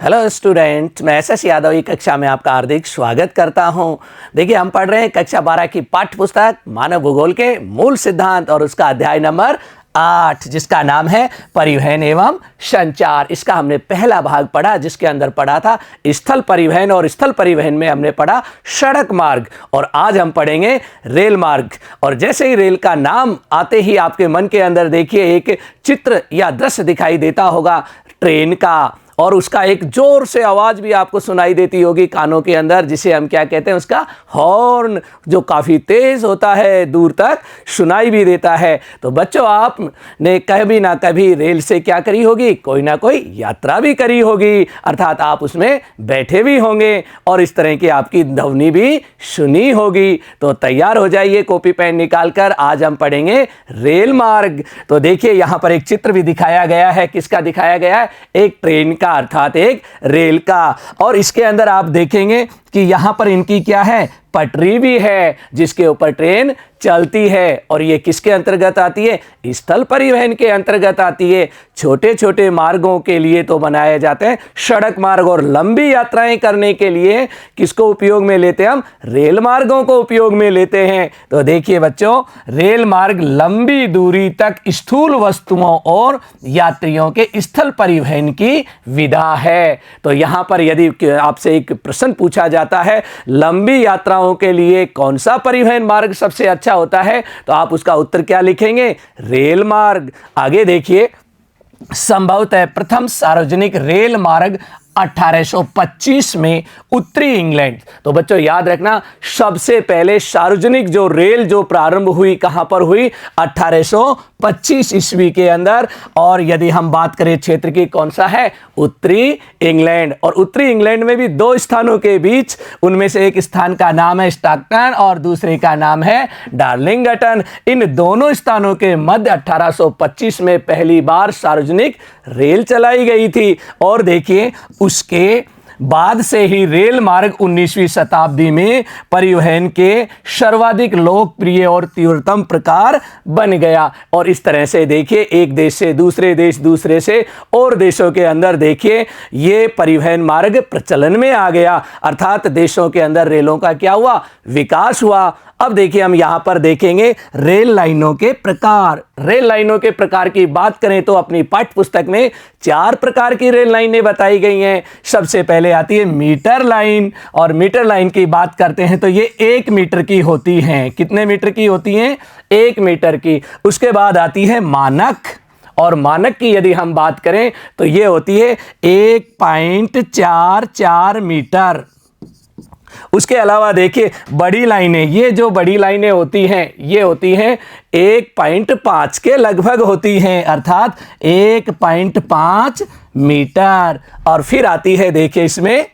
Hello student, मैं S S Yadav की कक्षा में आपका हार्दिक स्वागत करता हूं। देखिए, हम पढ़ रहे हैं कक्षा 12 की पाठ्य पुस्तक मानव भूगोल के मूल सिद्धांत और उसका अध्याय नंबर 8 जिसका नाम है परिवहन एवं संचार। इसका हमने पहला भाग पढ़ा जिसके अंदर पढ़ा था स्थल परिवहन, और स्थल परिवहन में हमने पढ़ा सड़क मार्ग, और आज हम पढ़ेंगे रेल मार्ग। और जैसे ही रेल का नाम आते ही आपके मन के अंदर देखिए एक चित्र या दृश्य दिखाई देता होगा ट्रेन का, और उसका एक जोर से आवाज भी आपको सुनाई देती होगी कानों के अंदर, जिसे हम क्या कहते हैं, उसका हॉर्न, जो काफी तेज होता है, दूर तक सुनाई भी देता है। तो बच्चों, आपने कभी ना कभी रेल से क्या करी होगी, कोई ना कोई यात्रा भी करी होगी, अर्थात आप उसमें बैठे भी होंगे और इस तरह की आपकी ध्वनि भी सुनी होगी। तो तैयार हो जाइए कॉपी पेन निकाल कर, आज हम पढ़ेंगे रेल मार्ग। तो देखिए, यहां पर एक चित्र भी दिखाया गया है। किसका दिखाया गया है? एक ट्रेन का, अर्थात एक रेल का। और इसके अंदर आप देखेंगे कि यहां पर इनकी क्या है, पटरी भी है जिसके ऊपर ट्रेन चलती है। और ये किसके अंतर्गत आती है? स्थल परिवहन के अंतर्गत आती है। छोटे छोटे मार्गों के लिए तो बनाए जाते हैं सड़क मार्ग, और लंबी यात्राएं करने के लिए किसको उपयोग में लेते हैं? हम रेल मार्गों को उपयोग में लेते हैं। तो देखिए बच्चों, रेल मार्ग लंबी दूरी तक स्थूल वस्तुओं और यात्रियों के स्थल परिवहन की विधा है। तो यहां पर यदि आपसे एक प्रश्न पूछा जाता है, लंबी यात्राओं के लिए कौन सा परिवहन मार्ग सबसे अच्छा होता है, तो आप उसका उत्तर क्या लिखेंगे? रेल मार्ग। आगे देखिए, संभवतः प्रथम सार्वजनिक रेल मार्ग 1825 में उत्तरी इंग्लैंड। तो बच्चों याद रखना, सबसे पहले सार्वजनिक जो रेल जो प्रारंभ हुई कहां पर हुई? 1825 ईस्वी के अंदर। और यदि हम बात करें क्षेत्र की, कौन सा है? उत्तरी इंग्लैंड। और उत्तरी इंग्लैंड में भी दो स्थानों के बीच, उनमें से एक स्थान का नाम है स्टॉकटन और दूसरे का नाम है डार्लिंगटन। इन दोनों स्थानों के मध्य 1825 में पहली बार सार्वजनिक रेल चलाई गई थी। और देखिए, उसके बाद से ही रेल मार्ग 19वीं शताब्दी में परिवहन के सर्वाधिक लोकप्रिय और तीव्रतम प्रकार बन गया। और इस तरह से देखिए, एक देश से दूसरे देश, दूसरे से और देशों के अंदर देखिए ये परिवहन मार्ग प्रचलन में आ गया, अर्थात देशों के अंदर रेलों का क्या हुआ? विकास हुआ। अब देखिए, हम यहां पर देखेंगे रेल लाइनों के प्रकार। रेल लाइनों के प्रकार की बात करें तो अपनी पाठ्य पुस्तक में 4 प्रकार की रेल लाइनें बताई गई हैं। सबसे पहले आती है मीटर लाइन, और मीटर लाइन की बात करते हैं तो ये 1 मीटर की होती हैं। कितने मीटर की होती हैं? 1 मीटर की। उसके बाद आती है मानक, और मानक की यदि हम बात करें तो ये होती है 1.44 मीटर। उसके अलावा देखिए बड़ी लाइनें, ये जो बड़ी लाइनें होती हैं ये होती हैं 1.5 के लगभग होती हैं, अर्थात 1.5 मीटर। और फिर आती है देखिए इसमें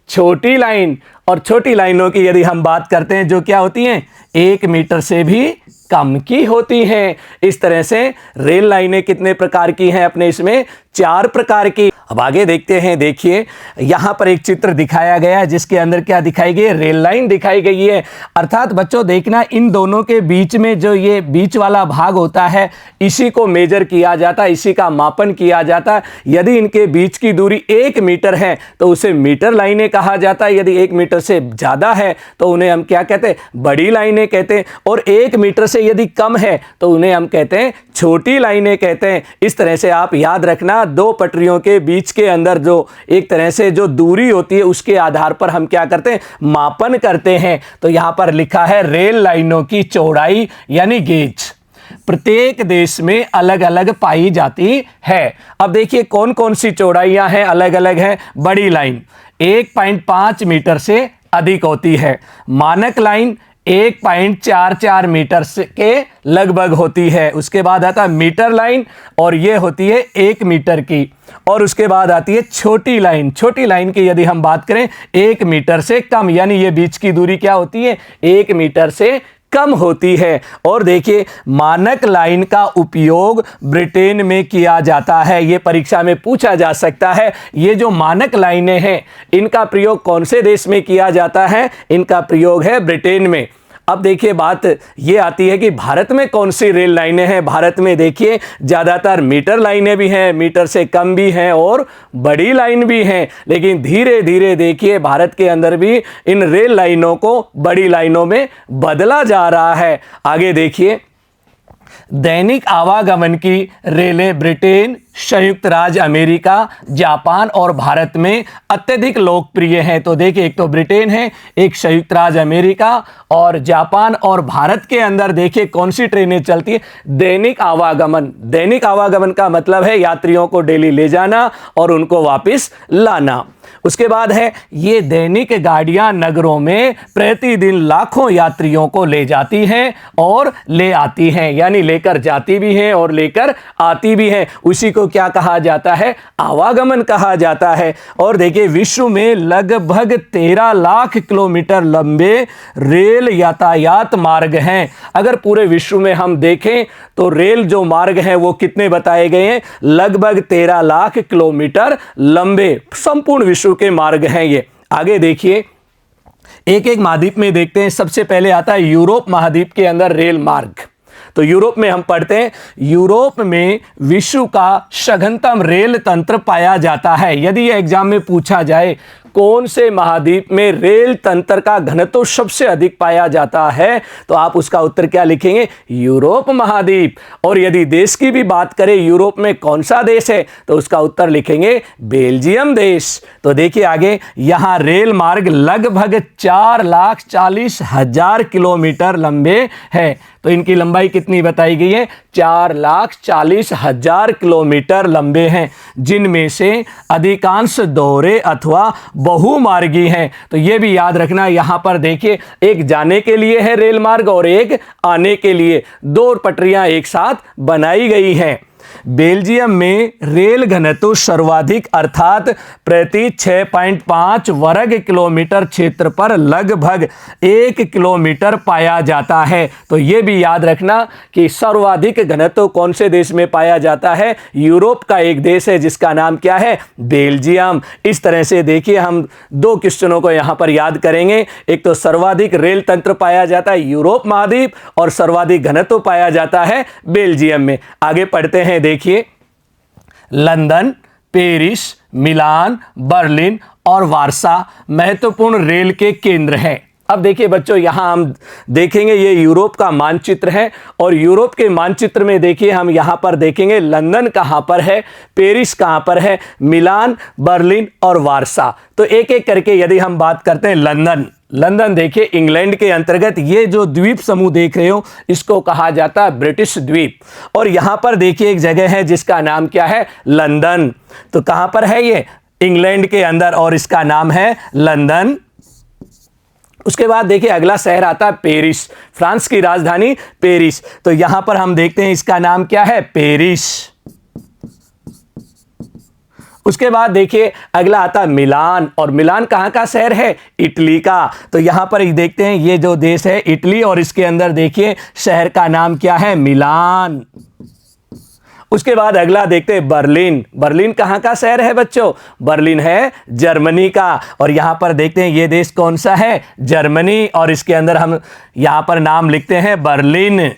छोटी लाइन, और छोटी लाइनों की यदि हम बात करते हैं जो क्या होती हैं? 1 मीटर से भी कम की होती हैं। इस तरह से रेल लाइनें कितने प्रकार की हैं? अपने इसमें 4 प्रकार की। अब आगे देखते हैं। देखिए, यहां पर एक चित्र दिखाया गया है जिसके अंदर क्या दिखाई गई है? रेल लाइन दिखाई गई है। अर्थात बच्चों देखना, इन दोनों के बीच में जो ये बीच वाला भाग होता है, इसी को मेजर किया जाता है, इसी का मापन किया जाता है। यदि इनके बीच की दूरी 1 मीटर है तो उसे मीटर लाइनें कहा जाता है। यदि 1 मीटर से ज्यादा है तो उन्हें हम क्या कहते हैं? बड़ी लाइनें कहते हैं। और 1 मीटर से यदि कम है तो उन्हें हम कहते हैं छोटी लाइनें कहते हैं। इस तरह से आप याद रखना, दो पटरियों के बीच के अंदर जो एक तरह से जो दूरी होती है उसके आधार पर हम क्या करते हैं? मापन करते हैं। तो यहां पर लिखा है रेल लाइनों की चौड़ाई यानी गेज प्रत्येक देश में अलग अलग पाई जाती है। अब देखिए कौन कौन सी चौड़ाइयां हैं, अलग अलग हैं। बड़ी लाइन 1.5 मीटर से अधिक होती है। मानक लाइन 1.44 मीटर के लगभग होती है। उसके बाद आता है मीटर लाइन, और ये होती है 1 मीटर की। और उसके बाद आती है छोटी लाइन। छोटी लाइन की यदि हम बात करें 1 मीटर से कम, यानी ये बीच की दूरी क्या होती है? 1 मीटर से कम होती है। और देखिए, मानक लाइन का उपयोग ब्रिटेन में किया जाता है। ये परीक्षा में पूछा जा सकता है। ये जो मानक लाइनें हैं इनका प्रयोग कौन से देश में किया जाता है? इनका प्रयोग है ब्रिटेन में। अब देखिए बात ये आती है कि भारत में कौन सी रेल लाइनें हैं। भारत में देखिए ज़्यादातर मीटर लाइनें भी हैं, मीटर से कम भी हैं और बड़ी लाइन भी हैं, लेकिन धीरे धीरे देखिए भारत के अंदर भी इन रेल लाइनों को बड़ी लाइनों में बदला जा रहा है। आगे देखिए, दैनिक आवागमन की रेलें ब्रिटेन, संयुक्त राज्य अमेरिका, जापान और भारत में अत्यधिक लोकप्रिय हैं। तो देखिए, एक तो ब्रिटेन है, एक संयुक्त राज्य अमेरिका और जापान और भारत के अंदर देखिए कौन सी ट्रेनें चलती है। दैनिक आवागमन, दैनिक आवागमन का मतलब है यात्रियों को डेली ले जाना और उनको वापस लाना। उसके बाद है ये दैनिक गाड़ियां नगरों में प्रतिदिन लाखों यात्रियों को ले जाती हैं और ले आती हैं, यानी लेकर जाती भी हैं और लेकर आती भी हैं। उसी को क्या कहा जाता है? आवागमन कहा जाता है। और देखिए, विश्व में लगभग 13 लाख किलोमीटर लंबे रेल यातायात मार्ग हैं। अगर पूरे विश्व में हम देखें तो रेल जो मार्ग हैं वो कितने बताए गए हैं? लगभग 13 लाख किलोमीटर लंबे संपूर्ण विश्व के मार्ग हैं ये। आगे देखिए, एक एक महाद्वीप में देखते हैं। सबसे पहले आता है यूरोप महाद्वीप के अंदर रेल मार्ग। तो यूरोप में हम पढ़ते हैं, यूरोप में विश्व का सघनतम रेल तंत्र पाया जाता है। यदि यह एग्जाम में पूछा जाए कौन से महाद्वीप में रेल तंत्र का घनत्व सबसे अधिक पाया जाता है, तो आप उसका उत्तर क्या लिखेंगे? यूरोप महाद्वीप। और यदि देश की भी बात करें, यूरोप में कौन सा देश है, तो उसका उत्तर लिखेंगे बेल्जियम देश। तो देखिए आगे, यहां रेल मार्ग लगभग 4,40,000 किलोमीटर लंबे हैं। तो इनकी लंबाई कितनी बताई गई है? 4,40,000 किलोमीटर लंबे हैं, जिनमें से अधिकांश दोहरे अथवा बहुमार्गी हैं। तो यह भी याद रखना, यहां पर देखिए एक जाने के लिए है रेल मार्ग और एक आने के लिए, दो पटरियां एक साथ बनाई गई हैं। बेल्जियम में रेल घनत्व सर्वाधिक अर्थात प्रति 6.5 वर्ग किलोमीटर क्षेत्र पर लगभग 1 किलोमीटर पाया जाता है। तो यह भी याद रखना कि सर्वाधिक घनत्व कौन से देश में पाया जाता है? यूरोप का एक देश है जिसका नाम क्या है? बेल्जियम। इस तरह से देखिए हम दो क्वेश्चनों को यहां पर याद करेंगे। एक तो सर्वाधिक रेल तंत्र पाया जाता है यूरोप महाद्वीप और सर्वाधिक घनत्व पाया जाता है बेल्जियम में। आगे पढ़ते हैं, देखिए लंदन, पेरिस, मिलान, बर्लिन और वार्सा महत्वपूर्ण रेल के केंद्र हैं। अब देखिए बच्चों, यहां हम देखेंगे ये यूरोप का मानचित्र है और यूरोप के मानचित्र में देखिए हम यहां पर देखेंगे लंदन कहां पर है, पेरिस कहां पर है, मिलान, बर्लिन और वार्सा। तो एक एक करके यदि हम बात करते हैं, लंदन, लंदन देखिए इंग्लैंड के अंतर्गत ये जो द्वीप समूह देख रहे हो इसको कहा जाता है ब्रिटिश द्वीप। और यहां पर देखिए एक जगह है जिसका नाम क्या है? लंदन। तो कहां पर है ये? इंग्लैंड के अंदर, और इसका नाम है लंदन। उसके बाद देखिए अगला शहर आता है पेरिस, फ्रांस की राजधानी पेरिस। तो यहां पर हम देखते हैं इसका नाम क्या है? पेरिस। उसके बाद देखिए अगला आता है मिलान, और मिलान कहां का शहर है? इटली का। तो यहां पर देखते हैं ये जो देश है इटली, और इसके अंदर देखिए शहर का नाम क्या है? मिलान। उसके बाद अगला देखते हैं बर्लिन। बर्लिन कहां का शहर है बच्चों? बर्लिन है जर्मनी का। और यहां पर देखते हैं ये देश कौन सा है? जर्मनी। और इसके अंदर हम यहां पर नाम लिखते हैं बर्लिन,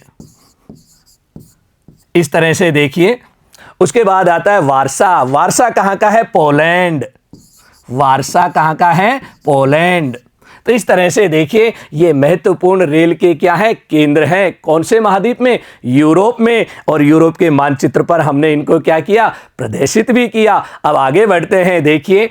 इस तरह से देखिए। उसके बाद आता है वार्सा। वार्सा कहां का है? पोलैंड। वार्सा कहां का है? पोलैंड। तो इस तरह से देखिए ये महत्वपूर्ण रेल के क्या है? केंद्र हैं। कौन से महाद्वीप में? यूरोप में। और यूरोप के मानचित्र पर हमने इनको क्या किया? प्रदर्शित भी किया। अब आगे बढ़ते हैं, देखिए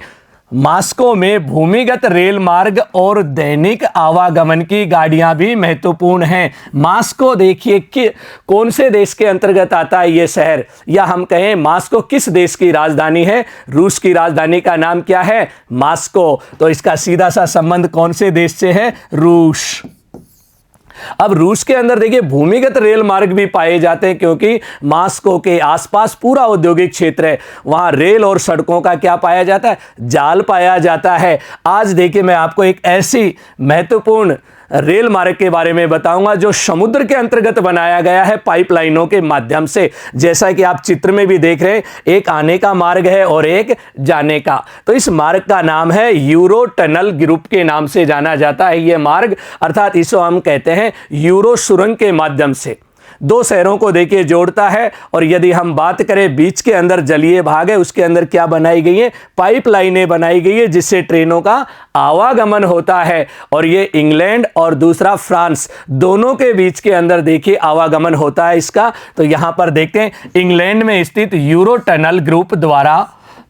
मॉस्को में भूमिगत रेल मार्ग और दैनिक आवागमन की गाड़ियां भी महत्वपूर्ण हैं। मॉस्को देखिए कि कौन से देश के अंतर्गत आता है ये शहर, या हम कहें मॉस्को किस देश की राजधानी है? रूस की राजधानी का नाम क्या है? मॉस्को। तो इसका सीधा सा संबंध कौन से देश से है? रूस। अब रूस के अंदर देखिए भूमिगत रेल मार्ग भी पाए जाते हैं, क्योंकि मॉस्को के आसपास पूरा औद्योगिक क्षेत्र है, वहां रेल और सड़कों का क्या पाया जाता है? जाल पाया जाता है। आज देखिए मैं आपको एक ऐसी महत्वपूर्ण रेल मार्ग के बारे में बताऊंगा जो समुद्र के अंतर्गत बनाया गया है पाइपलाइनों के माध्यम से। जैसा कि आप चित्र में भी देख रहे हैं, एक आने का मार्ग है और एक जाने का। तो इस मार्ग का नाम है यूरो टनल ग्रुप के नाम से जाना जाता है ये मार्ग, अर्थात इसको हम कहते हैं यूरो सुरंग के माध्यम से दो शहरों को देखिए जोड़ता है। और यदि हम बात करें बीच के अंदर जलीय भाग है, उसके अंदर क्या बनाई गई है, पाइपलाइनें बनाई गई है जिससे ट्रेनों का आवागमन होता है। और ये इंग्लैंड और दूसरा फ्रांस दोनों के बीच के अंदर देखिए आवागमन होता है इसका। तो यहां पर देखते हैं इंग्लैंड में स्थित यूरो टनल ग्रुप द्वारा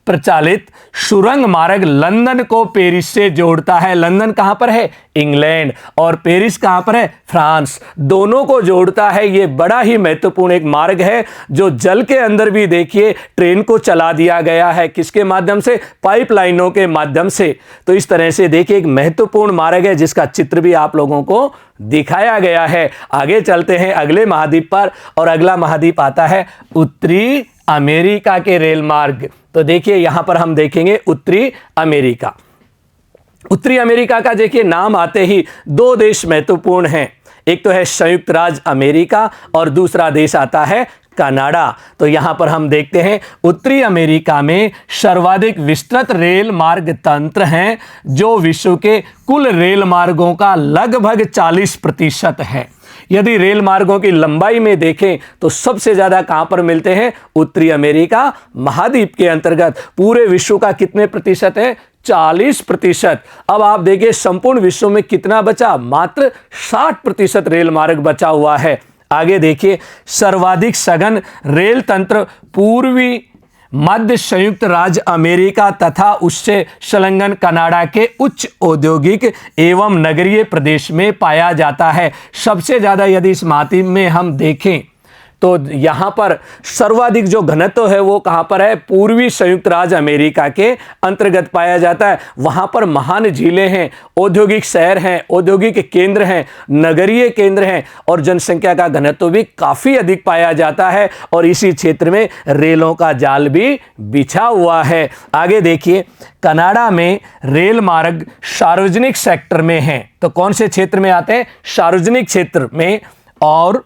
प्रचालित सुरंग मार्ग लंदन को पेरिस से जोड़ता है। लंदन कहां पर है, इंग्लैंड, और पेरिस कहां पर है, फ्रांस, दोनों को जोड़ता है। ये बड़ा ही महत्वपूर्ण एक मार्ग है जो जल के अंदर भी देखिए ट्रेन को चला दिया गया है। किसके माध्यम से, पाइपलाइनों के माध्यम से। तो इस तरह से देखिए एक महत्वपूर्ण मार्ग है जिसका चित्र भी आप लोगों को दिखाया गया है। आगे चलते हैं अगले महाद्वीप पर, और अगला महाद्वीप आता है उत्तरी अमेरिका के रेल मार्ग। तो देखिए यहां पर हम देखेंगे उत्तरी अमेरिका। उत्तरी अमेरिका का देखिए नाम आते ही दो देश महत्वपूर्ण हैं, एक तो है संयुक्त राज्य अमेरिका और दूसरा देश आता है कनाडा। तो यहां पर हम देखते हैं उत्तरी अमेरिका में सर्वाधिक विस्तृत रेल मार्ग तंत्र हैं जो विश्व के कुल रेल मार्गों का लगभग 40% है। यदि रेल मार्गों की लंबाई में देखें तो सबसे ज्यादा कहां पर मिलते हैं, उत्तरी अमेरिका महाद्वीप के अंतर्गत। पूरे विश्व का कितने प्रतिशत है, 40%। अब आप देखिए संपूर्ण विश्व में कितना बचा, मात्र 60% रेल मार्ग बचा हुआ है। आगे देखिए सर्वाधिक सघन रेल तंत्र पूर्वी मध्य संयुक्त राज्य अमेरिका तथा उससे संलग्न कनाडा के उच्च औद्योगिक एवं नगरीय प्रदेश में पाया जाता है। सबसे ज्यादा यदि इस महाद्वीप में हम देखें तो यहां पर सर्वाधिक जो घनत्व है वो कहां पर है, पूर्वी संयुक्त राज्य अमेरिका के अंतर्गत पाया जाता है। वहां पर महान झीलें हैं, औद्योगिक शहर हैं, औद्योगिक केंद्र हैं, नगरीय केंद्र हैं और जनसंख्या का घनत्व भी काफी अधिक पाया जाता है। और इसी क्षेत्र में रेलों का जाल भी बिछा हुआ है। आगे देखिए कनाडा में रेल मार्ग सार्वजनिक सेक्टर में हैं। तो कौन से क्षेत्र में आते हैं, सार्वजनिक क्षेत्र में, और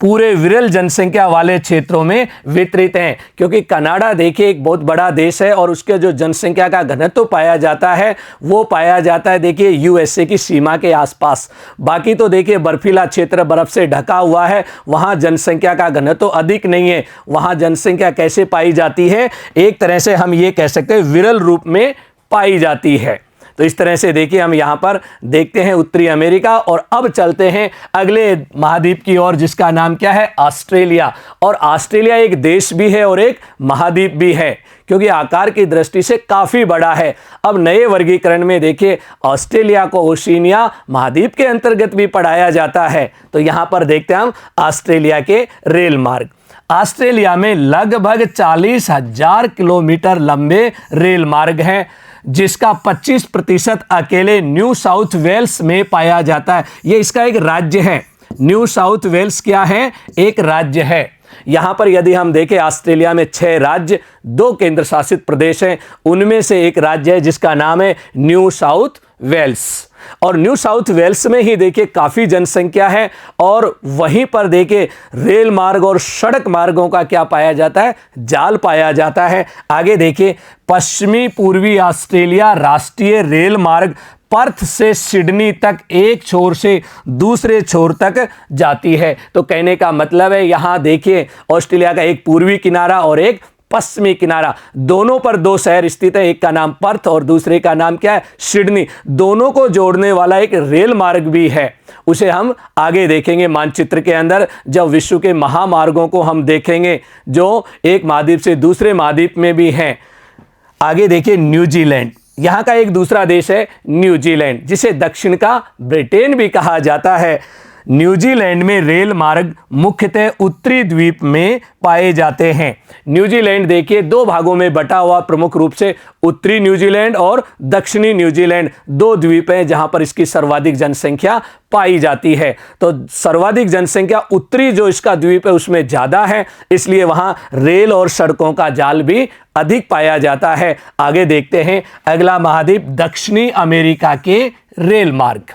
पूरे विरल जनसंख्या वाले क्षेत्रों में वितरित हैं। क्योंकि कनाडा देखिए एक बहुत बड़ा देश है और उसके जो जनसंख्या का घनत्व पाया जाता है वो पाया जाता है देखिए यूएसए की सीमा के आसपास। बाकी तो देखिए बर्फीला क्षेत्र बर्फ से ढका हुआ है, वहां जनसंख्या का घनत्व अधिक नहीं है। वहां जनसंख्या कैसे पाई जाती है, एक तरह से हम ये कह सकते हैं विरल रूप में पाई जाती है। तो इस तरह से देखिए हम यहां पर देखते हैं उत्तरी अमेरिका। और अब चलते हैं अगले महाद्वीप की ओर जिसका नाम क्या है, ऑस्ट्रेलिया। और ऑस्ट्रेलिया एक देश भी है और एक महाद्वीप भी है क्योंकि आकार की दृष्टि से काफी बड़ा है। अब नए वर्गीकरण में देखिए ऑस्ट्रेलिया को ओशिनिया महाद्वीप के अंतर्गत भी पढ़ाया जाता है। तो यहां पर देखते हैं हम ऑस्ट्रेलिया के रेल मार्ग। ऑस्ट्रेलिया में लगभग 40,000 किलोमीटर लंबे रेल मार्ग हैं जिसका 25% अकेले न्यू साउथ वेल्स में पाया जाता है। यह इसका एक राज्य है। न्यू साउथ वेल्स क्या है, एक राज्य है। यहां पर यदि हम देखें ऑस्ट्रेलिया में 6 राज्य, 2 केंद्र शासित प्रदेश हैं। उनमें से एक राज्य है जिसका नाम है न्यू साउथ वेल्स। और न्यू साउथ वेल्स में ही देखिए काफी जनसंख्या है और वहीं पर देखिए रेल मार्ग और सड़क मार्गों का क्या पाया जाता है, जाल पाया जाता है। आगे देखिए पश्चिमी पूर्वी ऑस्ट्रेलिया राष्ट्रीय रेल मार्ग पर्थ से सिडनी तक एक छोर से दूसरे छोर तक जाती है। तो कहने का मतलब है यहां देखिए ऑस्ट्रेलिया का एक पूर्वी किनारा और एक पश्चिमी किनारा, दोनों पर 2 शहर स्थित है। एक का नाम पर्थ और दूसरे का नाम क्या है, सिडनी। दोनों को जोड़ने वाला एक रेल मार्ग भी है, उसे हम आगे देखेंगे मानचित्र के अंदर जब विश्व के महामार्गों को हम देखेंगे जो एक महाद्वीप से दूसरे महाद्वीप में भी हैं। आगे देखिए न्यूजीलैंड, यहां का एक दूसरा देश है न्यूजीलैंड जिसे दक्षिण का ब्रिटेन भी कहा जाता है। न्यूजीलैंड में रेल मार्ग मुख्यतः उत्तरी द्वीप में पाए जाते हैं। न्यूजीलैंड देखिए 2 भागों में बटा हुआ, प्रमुख रूप से उत्तरी न्यूजीलैंड और दक्षिणी न्यूजीलैंड, 2 द्वीप हैं जहां पर इसकी सर्वाधिक जनसंख्या पाई जाती है। तो सर्वाधिक जनसंख्या उत्तरी जो इसका द्वीप है उसमें ज्यादा है, इसलिए वहां रेल और सड़कों का जाल भी अधिक पाया जाता है। आगे देखते हैं अगला महाद्वीप दक्षिणी अमेरिका के रेल मार्ग।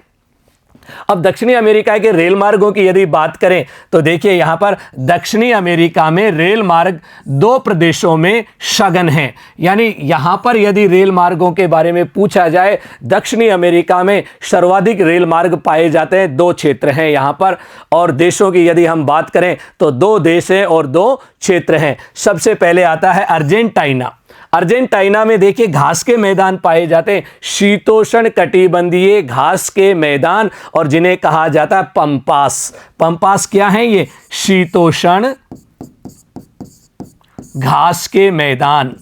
अब दक्षिणी अमेरिका के रेल मार्गों की यदि बात करें तो देखिए यहां पर दक्षिणी अमेरिका में रेल मार्ग दो प्रदेशों में सघन हैं। यानी यहां पर यदि रेल मार्गों के बारे में पूछा जाए, दक्षिणी अमेरिका में सर्वाधिक रेल मार्ग पाए जाते हैं, दो क्षेत्र हैं यहां पर। और देशों की यदि हम बात करें तो दो देश हैं और दो क्षेत्र हैं। सबसे पहले आता है अर्जेंटीना। अर्जेंटीना में देखिए घास के मैदान पाए जाते हैं, शीतोष्ण कटिबंधीय घास के मैदान, और जिन्हें कहा जाता है पंपास। पंपास क्या है? ये शीतोष्ण घास के मैदान,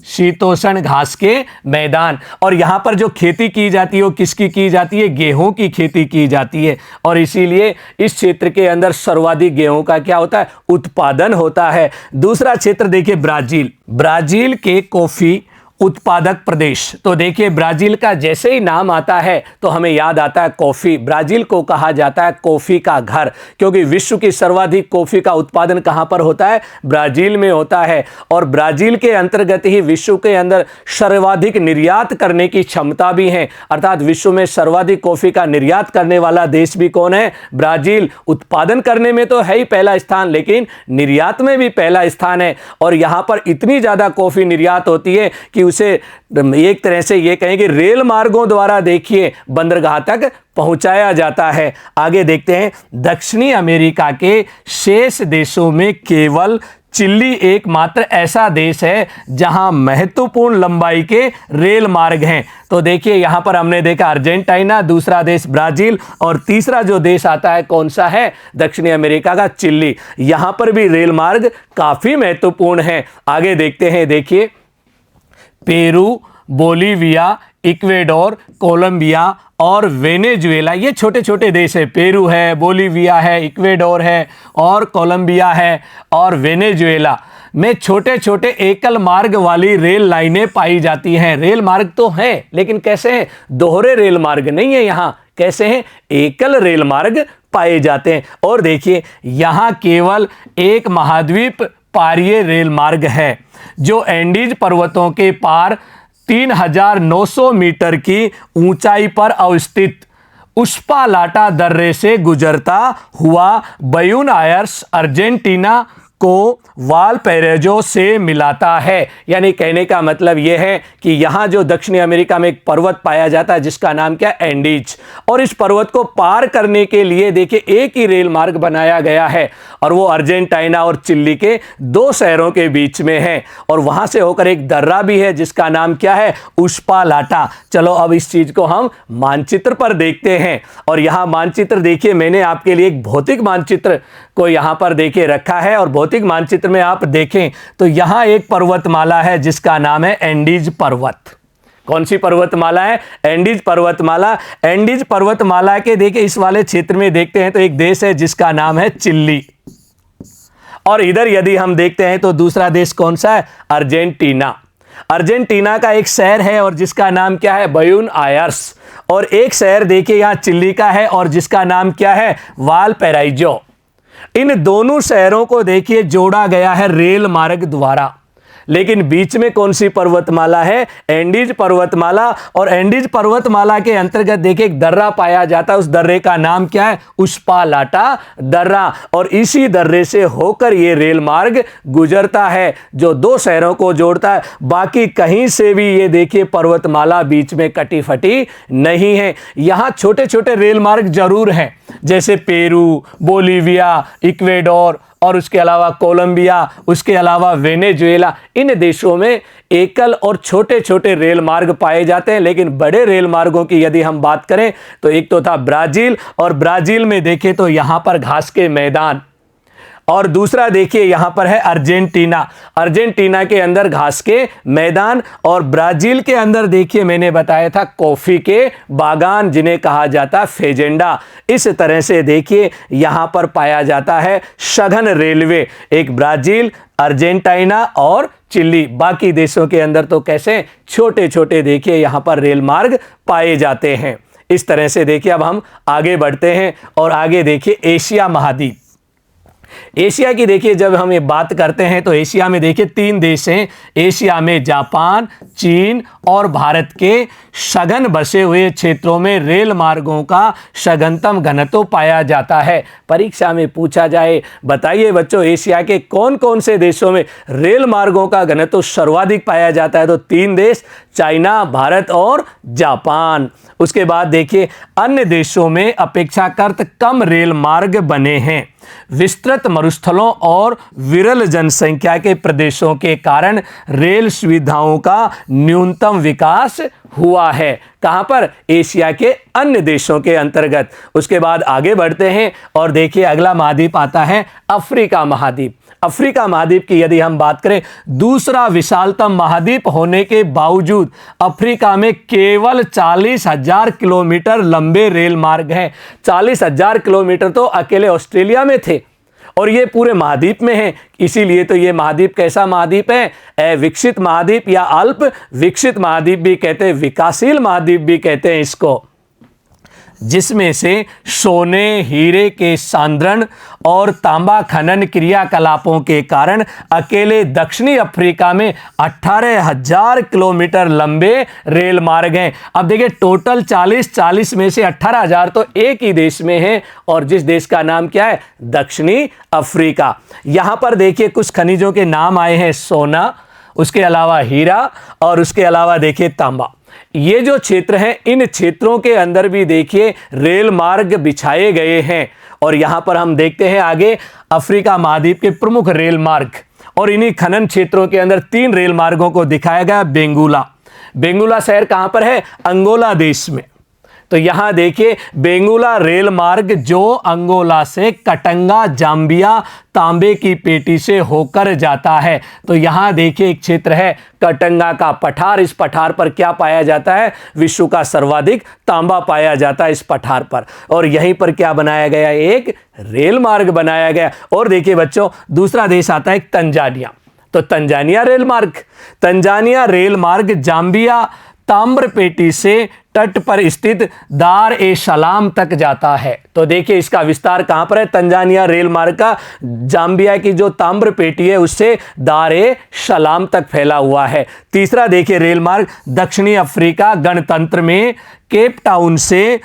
शीतोष्ण घास के मैदान। और यहां पर जो खेती की जाती है वो किसकी की जाती है? गेहूं की खेती की जाती है, और इसीलिए इस क्षेत्र के अंदर सर्वाधिक गेहूं का क्या होता है? उत्पादन होता है। दूसरा क्षेत्र देखिए ब्राजील। ब्राजील के कॉफी उत्पादक प्रदेश। तो देखिए ब्राजील का जैसे ही नाम आता है तो हमें याद आता है कॉफी। ब्राजील को कहा जाता है कॉफी का घर, क्योंकि विश्व की सर्वाधिक कॉफी का उत्पादन कहां पर होता है? ब्राजील में होता है। और ब्राजील के अंतर्गत ही विश्व के अंदर सर्वाधिक निर्यात करने की क्षमता भी है, अर्थात विश्व में सर्वाधिक कॉफी का निर्यात करने वाला देश भी कौन है? ब्राजील। उत्पादन करने में तो है ही पहला स्थान, लेकिन निर्यात में भी पहला स्थान है। और यहां पर इतनी ज्यादा कॉफी निर्यात होती है कि उसे एक तरह से ये कहें कि रेल मार्गों द्वारा देखिए बंदरगाह तक पहुंचाया जाता है। आगे देखते हैं, दक्षिणी अमेरिका के शेष देशों में केवल चिली एकमात्र ऐसा देश है जहां महत्वपूर्ण लंबाई के रेल मार्ग हैं। तो देखिए यहां पर हमने देखा अर्जेंटीना, दूसरा देश ब्राजील, और तीसरा जो देश आता है कौन सा है? दक्षिणी अमेरिका का चिली। यहां पर भी रेल मार्ग काफी महत्वपूर्ण है। आगे देखते हैं, देखिए पेरू, बोलीविया, इक्वेडोर, कोलंबिया और वेनेजुएला, ये छोटे छोटे देश है। पेरू है, बोलीविया है, इक्वेडोर है और कोलंबिया है, और वेनेजुएला में छोटे छोटे एकल मार्ग वाली रेल लाइनें पाई जाती हैं। रेल मार्ग तो हैं, लेकिन कैसे हैं? दोहरे रेल मार्ग नहीं है यहाँ। कैसे हैं? एकल रेल मार्ग पाए जाते हैं। और देखिए यहाँ केवल एक महाद्वीप पारीय रेल मार्ग है जो एंडीज पर्वतों के पार 3900 मीटर की ऊंचाई पर अवस्थित उस्पालाटा दर्रे से गुजरता हुआ ब्यूनस आयर्स अर्जेंटीना को वालपैराइजो से मिलाता है। यानी कहने का मतलब यह है कि यहां जो दक्षिणी अमेरिका में एक पर्वत पाया जाता है जिसका नाम क्या है? एंडीज। और इस पर्वत को पार करने के लिए देखिए एक ही रेल मार्ग बनाया गया है, और वो अर्जेंटीना और चिली के दो शहरों के बीच में है। और वहां से होकर एक दर्रा भी है जिसका नाम क्या है? उस्पालाटा। चलो अब इस चीज को हम मानचित्र पर देखते हैं। और यहां मानचित्र देखिए, मैंने आपके लिए एक भौतिक मानचित्र को यहां पर देखिए रखा है, और भौतिक मानचित्र में आप देखें तो यहां एक पर्वतमाला है जिसका नाम है एंडीज पर्वत। कौन सी पर्वतमाला है? एंडीज पर्वतमाला। एंडीज पर्वतमाला के देखिए इस वाले क्षेत्र में देखते हैं तो एक देश है जिसका नाम है चिली, और इधर यदि हम देखते हैं तो दूसरा देश कौन सा है? अर्जेंटीना। अर्जेंटीना का एक शहर है और जिसका नाम क्या है? Buenos Aires. और एक शहर देखिए यहां चिली का है और जिसका नाम क्या है? वालपैराइजो। इन दोनों शहरों को देखिए जोड़ा गया है रेल मार्ग द्वारा, लेकिन बीच में कौन सी पर्वतमाला है? एंडीज पर्वतमाला। और एंडीज पर्वतमाला के अंतर्गत देखिए एक दर्रा पाया जाता है, उस दर्रे का नाम क्या है? उस्पालाटा दर्रा। और इसी दर्रे से होकर ये रेल मार्ग गुजरता है जो दो शहरों को जोड़ता है। बाकी कहीं से भी ये देखिए पर्वतमाला बीच में कटी फटी नहीं है। यहां छोटे छोटे रेल मार्ग जरूर हैं, जैसे पेरू, बोलीविया, इक्वेडोर और उसके अलावा कोलंबिया, उसके अलावा वेनेजुएला। इन देशों में एकल और छोटे छोटे रेल मार्ग पाए जाते हैं, लेकिन बड़े रेल मार्गों की यदि हम बात करें तो एक तो था ब्राजील, और ब्राजील में देखें तो यहां पर घास के मैदान, और दूसरा देखिए यहां पर है अर्जेंटीना। अर्जेंटीना के अंदर घास के मैदान, और ब्राजील के अंदर देखिए मैंने बताया था कॉफी के बागान जिन्हें कहा जाता फेजेंडा। इस तरह से देखिए यहां पर पाया जाता है सघन रेलवे, एक ब्राजील, अर्जेंटीना और चिली। बाकी देशों के अंदर तो कैसे छोटे छोटे देखिए यहां पर रेल मार्ग पाए जाते हैं। इस तरह से देखिए अब हम आगे बढ़ते हैं और आगे देखिए एशिया महाद्वीप। एशिया की देखिए जब हम ये बात करते हैं तो एशिया में देखिए 3 देश हैं। एशिया में जापान, चीन और भारत के सघन बसे हुए क्षेत्रों में रेल मार्गों का सघनतम घनत्व पाया जाता है। परीक्षा में पूछा जाए, बताइए बच्चों एशिया के कौन कौन से देशों में रेल मार्गों का घनत्व सर्वाधिक पाया जाता है? तो 3 देश, चाइना, भारत और जापान। उसके बाद देखिए अन्य देशों में अपेक्षाकृत कम रेल मार्ग बने हैं। विस्तृत मरुस्थलों और विरल जनसंख्या के प्रदेशों के कारण रेल सुविधाओं का न्यूनतम विकास हुआ है। कहां पर? एशिया के अन्य देशों के अंतर्गत। उसके बाद आगे बढ़ते हैं और देखिए अगला महाद्वीप आता है अफ्रीका महाद्वीप। अफ्रीका महाद्वीप की यदि हम बात करें, दूसरा विशालतम महाद्वीप होने के बावजूद अफ्रीका में केवल 40,000 किलोमीटर लंबे रेल मार्ग हैं। 40,000 किलोमीटर तो अकेले ऑस्ट्रेलिया में थे और ये पूरे महाद्वीप में है। इसीलिए तो ये महाद्वीप कैसा महाद्वीप है? विकसित महाद्वीप या अल्प विकसित महाद्वीप भी कहते हैं, विकासशील महाद्वीप भी कहते हैं इसको, जिसमें से सोने, हीरे के सांद्रण और तांबा खनन क्रियाकलापों के कारण अकेले दक्षिणी अफ्रीका में 18,000 किलोमीटर लंबे रेल मार्ग हैं। अब देखिए टोटल 40 में से 18,000 तो एक ही देश में है और जिस देश का नाम क्या है? दक्षिणी अफ्रीका। यहां पर देखिए कुछ खनिजों के नाम आए हैं, सोना, उसके अलावा हीरा और उसके अलावा देखिए तांबा। ये जो क्षेत्र हैं, इन क्षेत्रों के अंदर भी देखिए रेल मार्ग बिछाए गए हैं। और यहां पर हम देखते हैं आगे अफ्रीका महाद्वीप के प्रमुख रेल मार्ग, और इन्हीं खनन क्षेत्रों के अंदर 3 रेल मार्गों को दिखाया गया। बेंगुला शहर कहां पर है? अंगोला देश में। तो यहां देखिए बेंगुला रेल मार्ग जो अंगोला से कटंगा, जाम्बिया, तांबे की पेटी से होकर जाता है। तो यहां देखिए एक क्षेत्र है कटंगा का पठार। इस पठार पर क्या पाया जाता है? विश्व का सर्वाधिक तांबा पाया जाता है इस पठार पर। और यहीं पर क्या बनाया गया? एक रेल मार्ग बनाया गया। और देखिए बच्चों दूसरा देश आता है तंजानिया। तो तंजानिया रेल मार्ग जाम्बिया ताम्र पेटी से तट पर स्थित दार ए सलाम तक जाता है। तो देखिए इसका विस्तार कहां पर है? तंजानिया रेल मार्ग का जाम्बिया की जो ताम्र पेटी है उससे दार ए सलाम तक फैला हुआ है। तीसरा देखिए रेल मार्ग दक्षिणी अफ्रीका गणतंत्र में केप टाउन से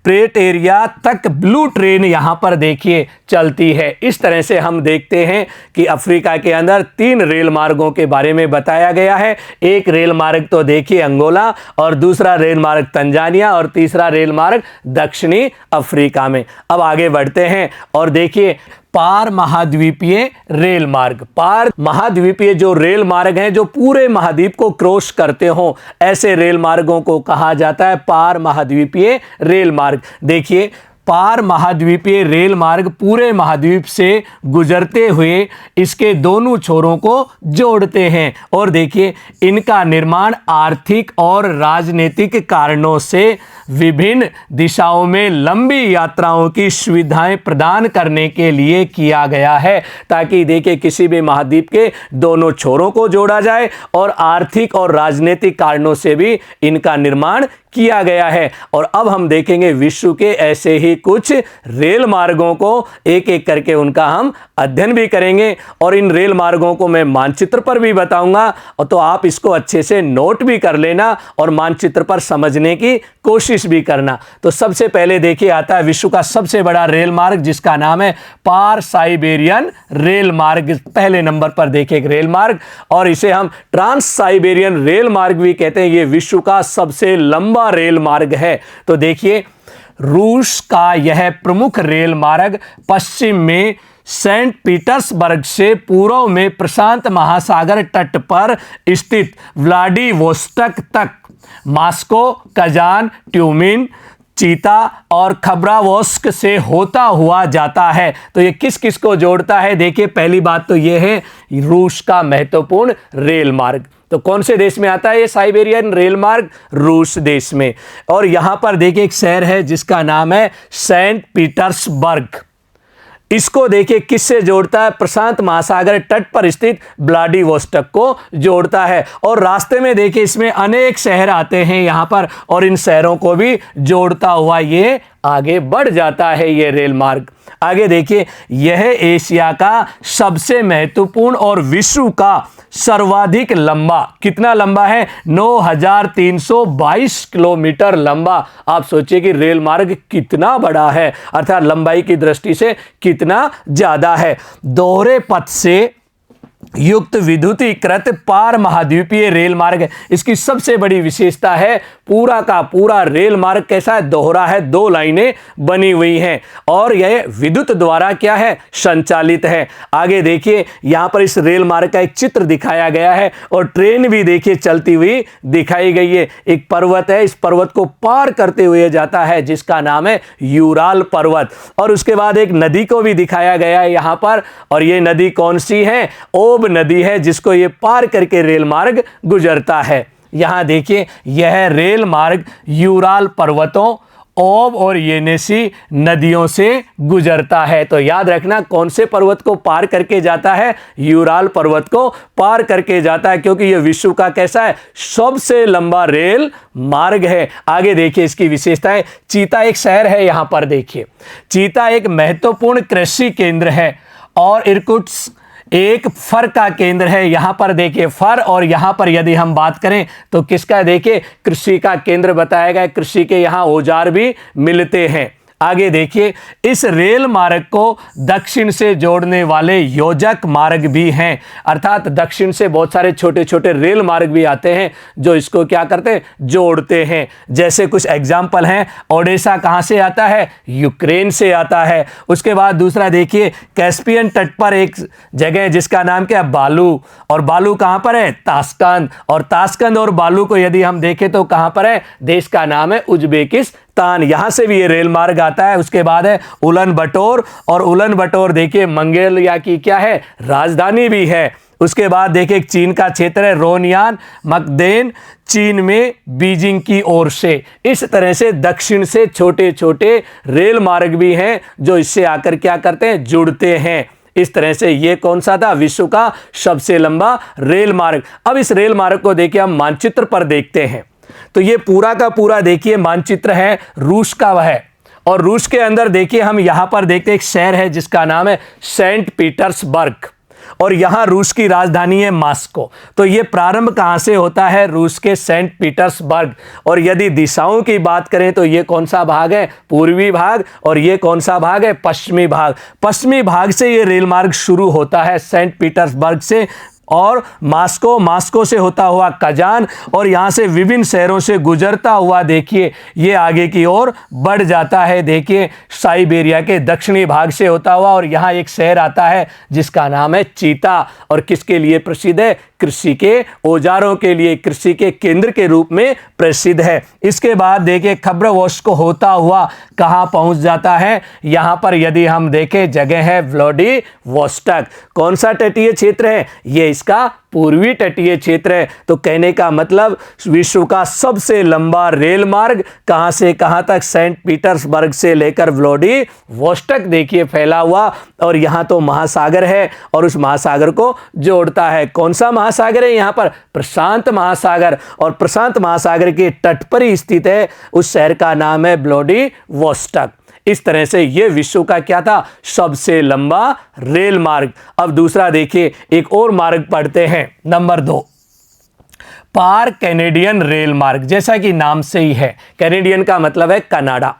प्रेटेरिया तक ब्लू ट्रेन यहां पर देखिए चलती है। इस तरह से हम देखते हैं कि अफ्रीका के अंदर 3 रेल मार्गों के बारे में बताया गया है। एक रेल मार्ग तो देखिए अंगोला, और दूसरा रेल मार्ग तंजानिया, और तीसरा रेल मार्ग दक्षिणी अफ्रीका में। अब आगे बढ़ते हैं और देखिए पार महाद्वीपीय रेल मार्ग। पार महाद्वीपीय जो रेल मार्ग हैं जो पूरे महाद्वीप को क्रॉस करते हो, ऐसे रेल मार्गों को कहा जाता है पार महाद्वीपीय रेल मार्ग। देखिए पार महाद्वीपीय रेल मार्ग पूरे महाद्वीप से गुजरते हुए इसके दोनों छोरों को जोड़ते हैं। और देखिए इनका निर्माण आर्थिक और राजनीतिक कारणों से विभिन्न दिशाओं में लंबी यात्राओं की सुविधाएं प्रदान करने के लिए किया गया है, ताकि देखिए किसी भी महाद्वीप के दोनों छोरों को जोड़ा जाए और आर्थिक और राजनीतिक कारणों से भी इनका निर्माण किया गया है। और अब हम देखेंगे विश्व के ऐसे ही कुछ रेल मार्गों को, एक एक करके उनका हम अध्ययन भी करेंगे और इन रेल मार्गों को मैं मानचित्र पर भी बताऊंगा, और तो आप इसको अच्छे से नोट भी कर लेना और मानचित्र पर समझने की कोशिश भी करना। तो सबसे पहले देखिए आता है विश्व का सबसे बड़ा रेल मार्ग जिसका नाम है पार साइबेरियन रेल मार्ग। पहले नंबर पर देखिए एक रेल मार्ग, और इसे हम ट्रांस साइबेरियन रेल मार्ग भी कहते हैं। यह विश्व का सबसे लंबा रेल मार्ग है। तो देखिए रूस का यह प्रमुख रेल मार्ग पश्चिम में सेंट पीटर्सबर्ग से पूर्व में प्रशांत महासागर तट पर स्थित व्लादिवोस्तोक तक मॉस्को, कजान, ट्यूमिन, चीता और खबरावोस्क से होता हुआ जाता है। तो ये किस किस को जोड़ता है? देखिए पहली बात तो ये है रूस का महत्वपूर्ण रेल मार्ग। तो कौन से देश में आता है ये साइबेरियन रेल मार्ग? रूस देश में। और यहां पर देखिए एक शहर है जिसका नाम है सेंट पीटर्सबर्ग। इसको देखिए किससे जोड़ता है? प्रशांत महासागर तट पर स्थित व्लादिवोस्तोक को जोड़ता है। और रास्ते में देखिए इसमें अनेक शहर आते हैं यहां पर, और इन शहरों को भी जोड़ता हुआ ये आगे बढ़ जाता है ये रेल मार्ग। आगे देखिए, यह एशिया का सबसे महत्वपूर्ण और विश्व का सर्वाधिक लंबा, कितना लंबा है, 9322 किलोमीटर लंबा। आप सोचिए कि रेल मार्ग कितना बड़ा है, अर्थात लंबाई की दृष्टि से कितना ज्यादा है। दोहरे पथ से युक्त विद्युतीकृत पार महाद्वीपीय रेल मार्ग है। इसकी सबसे बड़ी विशेषता है, पूरा का पूरा रेल मार्ग कैसा है, दोहरा है, 2 लाइनें बनी हुई हैं और यह विद्युत द्वारा क्या है, संचालित है। आगे देखिए, यहां पर इस रेल मार्ग का एक चित्र दिखाया गया है और ट्रेन भी देखिए चलती हुई दिखाई गई है। एक पर्वत है, इस पर्वत को पार करते हुए जाता है जिसका नाम है यूराल पर्वत। और उसके बाद एक नदी को भी दिखाया गया है यहां पर, और यह नदी कौन सी है, ओब नदी है, जिसको ये पार करके रेल मार्ग गुजरता है। यहां देखिए, यह रेल मार्ग यूराल पर्वतों, ओब और येनेसी नदियों से गुजरता है। तो याद रखना, कौन से पर्वत को पार करके जाता है, यूराल पर्वत को पार करके जाता है, क्योंकि यह विश्व का कैसा है, सबसे लंबा रेल मार्ग है। आगे देखिए इसकी विशेषताएं। चीता एक शहर है, यहां पर देखिए, चीता एक महत्वपूर्ण कृषि केंद्र है और इरकुट्स्क एक फर का केंद्र है। यहां पर देखिए फर, और यहां पर यदि हम बात करें तो किसका, देखिए कृषि का केंद्र बताया गया। कृषि के यहां औजार भी मिलते हैं। आगे देखिए, इस रेल मार्ग को दक्षिण से जोड़ने वाले योजक मार्ग भी हैं, अर्थात दक्षिण से बहुत सारे छोटे छोटे रेल मार्ग भी आते हैं जो इसको क्या करते हैं, जोड़ते हैं। जैसे कुछ एग्जाम्पल हैं, ओडेसा कहाँ से आता है, यूक्रेन से आता है। उसके बाद दूसरा देखिए, कैस्पियन तट पर एक जगह है जिसका नाम क्या है, बालू, और बालू कहाँ पर है, ताशकंद, और ताशकंद और बालू को यदि हम देखें तो कहाँ पर है, देश का नाम है उज्बेकिस्तान। यहां से भी ये रेल मार्ग आता है। उसके बाद है उलन बटोर, और उलन बटोर देखिए मंगोलिया की क्या है, राजधानी भी है। उसके बाद देखिए चीन का क्षेत्र है रोनयान मकदेन, चीन में बीजिंग की ओर से। इस तरह से दक्षिण से छोटे छोटे रेल मार्ग भी हैं जो इससे आकर क्या करते हैं, जुड़ते हैं। इस तरह से ये कौन सा था, विश्व का सबसे लंबा रेल मार्ग। अब इस रेल मार्ग को देखिए हम मानचित्र पर देखते हैं, तो ये पूरा का पूरा देखिए मानचित्र है रूस का वह है, और रूस के अंदर देखिए हम यहां पर देखते एक शहर है जिसका नाम है सेंट पीटर्सबर्ग, और यहां रूस की राजधानी है मॉस्को। तो ये प्रारंभ कहां से होता है, रूस के सेंट पीटर्सबर्ग। और यदि दिशाओं की बात करें तो ये कौन सा भाग है, पूर्वी भाग, और ये कौन सा भाग है, पश्चिमी भाग। पश्चिमी भाग से ये रेल मार्ग शुरू होता है सेंट पीटर्सबर्ग से, और मॉस्को से होता हुआ कजान, और यहाँ से विभिन्न शहरों से गुजरता हुआ देखिए ये आगे की ओर बढ़ जाता है। देखिए साइबेरिया के दक्षिणी भाग से होता हुआ, और यहाँ एक शहर आता है जिसका नाम है चीता, और किसके लिए प्रसिद्ध है, कृषि के औजारों के लिए, कृषि के केंद्र के रूप में प्रसिद्ध है। इसके बाद देखिए खब्रवोस्क को होता हुआ कहाँ पहुँच जाता है, यहाँ पर यदि हम देखें जगह है व्लादिवोस्टोक। कौन सा तटीय क्षेत्र है, ये इसका पूर्वी तटीय क्षेत्र है। तो कहने का मतलब विश्व का सबसे लंबा रेल मार्ग कहां से कहां तक, सेंट पीटर्सबर्ग से लेकर व्लादिवोस्टोक देखिए फैला हुआ, और यहां तो महासागर है और उस महासागर को जोड़ता है। कौन सा महासागर है यहां पर, प्रशांत महासागर, और प्रशांत महासागर के तट पर ही स्थित है। उस शहर का नाम है व्लादिवोस्टोक। इस तरह से यह विश्व का क्या था, सबसे लंबा रेल मार्ग। अब दूसरा देखिए, एक और मार्ग पढ़ते हैं, नंबर 2, पार कैनेडियन रेल मार्ग। जैसा कि नाम से ही है, कैनेडियन का मतलब है कनाडा।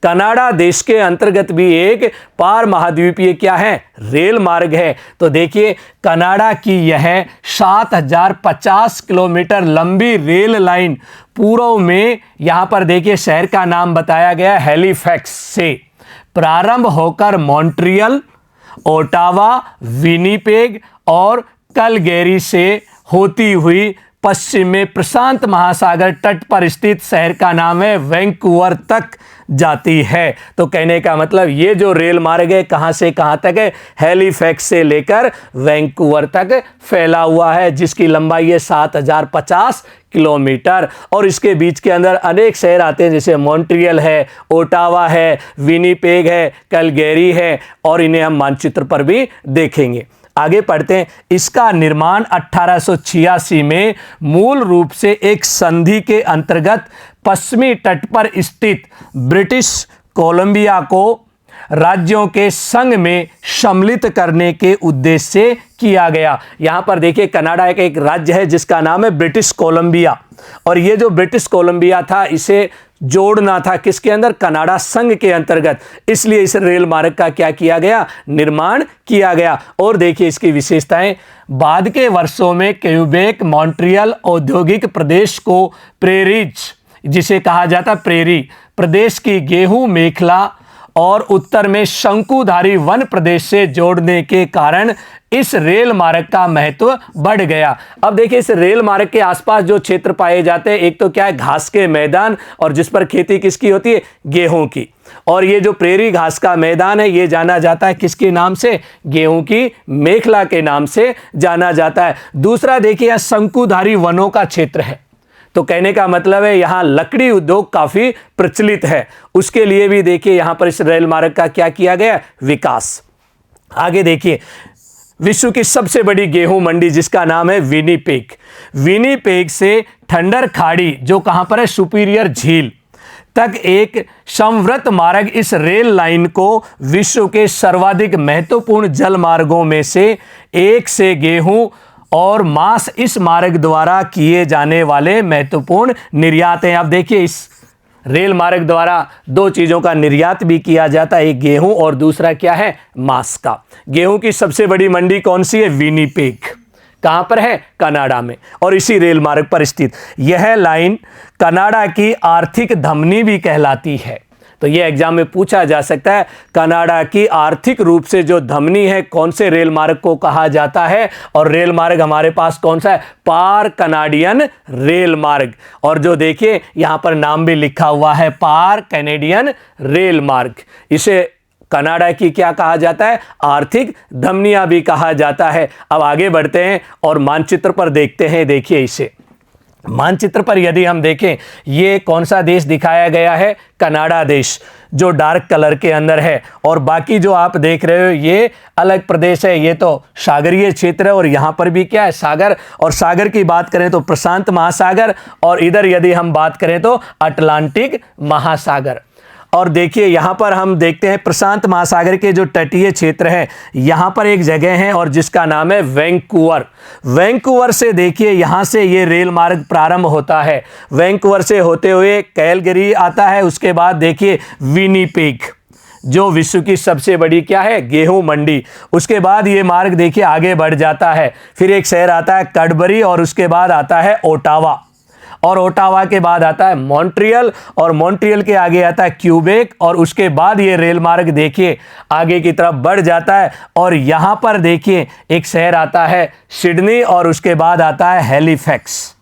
कनाडा देश के अंतर्गत भी एक पार महाद्वीपीय क्या है, रेल मार्ग है। तो देखिए कनाडा की यह 7050 किलोमीटर लंबी रेल लाइन पूर्व में, यहां पर देखिए शहर का नाम बताया गया हैलिफैक्स से प्रारंभ होकर मॉन्ट्रियल, ओटावा, विनिपेग और कलगैरी से होती हुई पश्चिम में प्रशांत महासागर तट पर स्थित शहर का नाम है वैंकूवर तक जाती है। तो कहने का मतलब ये जो रेल मार्ग है कहां से कहां तक है, हैलिफैक्स से लेकर वैंकूवर तक फैला हुआ है, जिसकी लंबाई है 7050 किलोमीटर। और इसके बीच के अंदर अनेक शहर आते हैं, जैसे मॉन्ट्रियल है, ओटावा है, विनिपेग है, कलगैरी है, और इन्हें हम मानचित्र पर भी देखेंगे। आगे पढ़ते हैं। इसका निर्माण 1886 में मूल रूप से एक संधि के अंतर्गत पश्चिमी तट पर स्थित ब्रिटिश कोलंबिया को राज्यों के संघ में सम्मिलित करने के उद्देश्य से किया गया। यहां पर देखिए कनाडा एक राज्य है जिसका नाम है ब्रिटिश कोलंबिया, और ये जो ब्रिटिश कोलंबिया था इसे जोड़ना था किसके अंदर, कनाडा संघ के अंतर्गत, इसलिए इस रेल मार्ग का क्या किया गया, निर्माण किया गया। और देखिए इसकी विशेषताएं, बाद के वर्षों में क्यूबेक मॉन्ट्रियल औद्योगिक प्रदेश को प्रेरीज, जिसे कहा जाता प्रेरी प्रदेश की गेहूं मेखला और उत्तर में शंकुधारी वन प्रदेश से जोड़ने के कारण इस रेल मार्ग का महत्व बढ़ गया। अब देखिए इस रेल मार्ग के आसपास जो क्षेत्र पाए जाते हैं, एक तो क्या है, घास के मैदान, और जिस पर खेती किसकी होती है, गेहूं की। और ये जो प्रेरी घास का मैदान है ये जाना जाता है किसके नाम से, गेहूं की मेखला के नाम से जाना जाता है। दूसरा देखिए यह शंकुधारी वनों का क्षेत्र है, तो कहने का मतलब है यहां लकड़ी उद्योग काफी प्रचलित है, उसके लिए भी देखिए यहां पर इस रेल मार्ग का क्या किया गया, विकास। आगे देखिए विश्व की सबसे बड़ी गेहूं मंडी जिसका नाम है विनीपेग, विनीपेग से ठंडर खाड़ी जो कहां पर है, सुपीरियर झील तक एक संवृत मार्ग इस रेल लाइन को विश्व के सर्वाधिक महत्वपूर्ण जल मार्गों में से एक से गेहूं और मांस इस मार्ग द्वारा किए जाने वाले महत्वपूर्ण निर्यात हैं। आप देखिए इस रेल मार्ग द्वारा दो चीजों का निर्यात भी किया जाता है, एक गेहूं और दूसरा क्या है, मांस का। गेहूं की सबसे बड़ी मंडी कौन सी है, विनीपेग, कहां पर है, कनाडा में, और इसी रेल मार्ग पर स्थित। यह लाइन कनाडा की आर्थिक धमनी भी कहलाती है। तो यह एग्जाम में पूछा जा सकता है, कनाडा की आर्थिक रूप से जो धमनी है कौन से रेल मार्ग को कहा जाता है, और रेल मार्ग हमारे पास कौन सा है, पार कनाडियन रेल मार्ग। और जो देखिए यहां पर नाम भी लिखा हुआ है, पार कैनेडियन रेल मार्ग, इसे कनाडा की क्या कहा जाता है, आर्थिक धमनियां भी कहा जाता है। अब आगे बढ़ते हैं और मानचित्र पर देखते हैं। देखिए इसे मानचित्र पर यदि हम देखें, ये कौन सा देश दिखाया गया है, कनाडा देश, जो डार्क कलर के अंदर है, और बाकी जो आप देख रहे हो ये अलग प्रदेश है, ये तो सागरीय क्षेत्र है, और यहाँ पर भी क्या है, सागर। और सागर की बात करें तो प्रशांत महासागर, और इधर यदि हम बात करें तो अटलांटिक महासागर। और देखिए यहाँ पर हम देखते हैं प्रशांत महासागर के जो तटीय क्षेत्र है, यहाँ पर एक जगह है और जिसका नाम है वैंकूवर। वैंकूवर से देखिए यहाँ से ये रेल मार्ग प्रारंभ होता है, वैंकूवर से होते हुए कैलगरी आता है, उसके बाद देखिए विनीपेग जो विश्व की सबसे बड़ी क्या है, गेहूं मंडी। उसके बाद ये मार्ग देखिए आगे बढ़ जाता है, फिर एक शहर आता है कैडबरी, और उसके बाद आता है ओटावा, और ओटावा के बाद आता है मॉन्ट्रियल, और मॉन्ट्रियल के आगे आता है क्यूबेक, और उसके बाद ये रेल मार्ग देखिए आगे की तरफ बढ़ जाता है, और यहाँ पर देखिए एक शहर आता है सिडनी, और उसके बाद आता है हैलिफैक्स।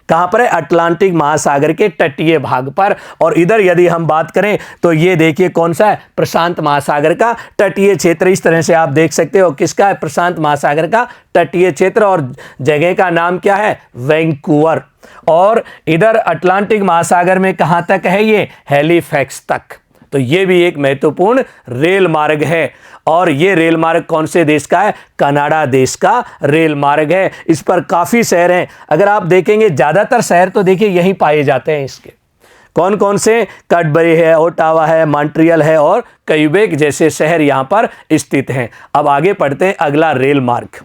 कहां पर है, अटलांटिक महासागर के तटीय भाग पर। और इधर यदि हम बात करें तो ये देखिए कौन सा है, प्रशांत महासागर का तटीय क्षेत्र। इस तरह से आप देख सकते हो किसका है, प्रशांत महासागर का तटीय क्षेत्र, और जगह का नाम क्या है, वैंकूवर। और इधर अटलांटिक महासागर में कहां तक है, ये हैलिफैक्स तक। तो ये भी एक महत्वपूर्ण रेल मार्ग है, और ये रेल मार्ग कौन से देश का है, कनाडा देश का रेल मार्ग है। इस पर काफ़ी शहर हैं, अगर आप देखेंगे ज़्यादातर शहर तो देखिए यहीं पाए जाते हैं। इसके कौन कौन से, कैडबरी है, ओटावा है, मॉन्ट्रियल है, और क्यूबेक जैसे शहर यहाँ पर स्थित हैं। अब आगे पढ़ते हैं अगला रेल मार्ग।